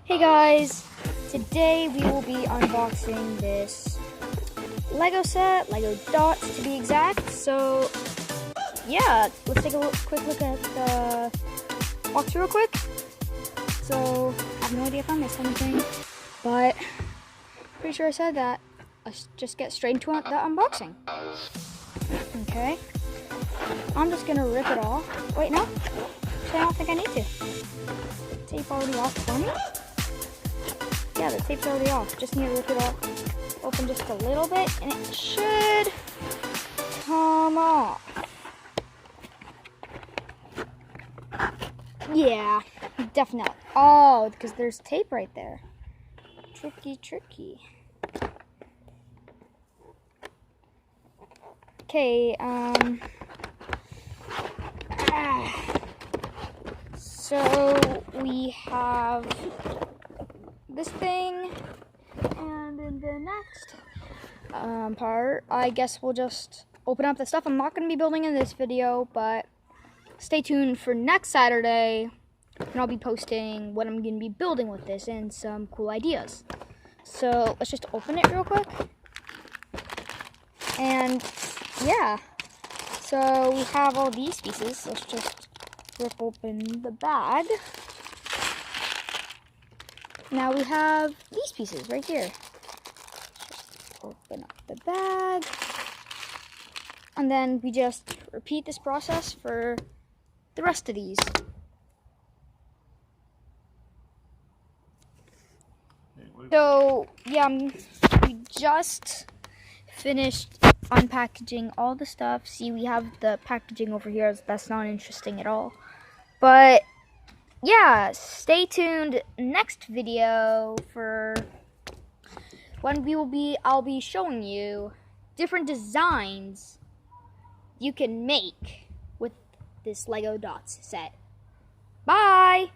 Hey guys, today we will be unboxing this Lego set, Lego Dots to be exact. So yeah, let's take a quick look at the box real quick. So I have no idea if I missed anything, but pretty sure I said that. Let's just get straight into the unboxing. Okay, I'm just gonna rip it off. Wait, no, actually, I don't think I need to. Tape already off for me? Yeah, the tape's already off. Just need to rip it off, open just a little bit, and it should come off. Yeah, definitely. Oh, because there's tape right there. Tricky. Okay, so we have this thing, and in the next part, I guess we'll just open up the stuff I'm not going to be building in this video, but stay tuned for next Saturday, and I'll be posting what I'm going to be building with this and some cool ideas. So let's just open it real quick. And yeah, so we have all these pieces. Let's just rip open the bag. Now we have these pieces right here. Just open up the bag. And then we just repeat this process for the rest of these. So yeah, we just finished unpackaging all the stuff. See, we have the packaging over here. That's not interesting at all. But yeah, stay tuned next video for when I'll be showing you different designs you can make with this Lego Dots set. Bye!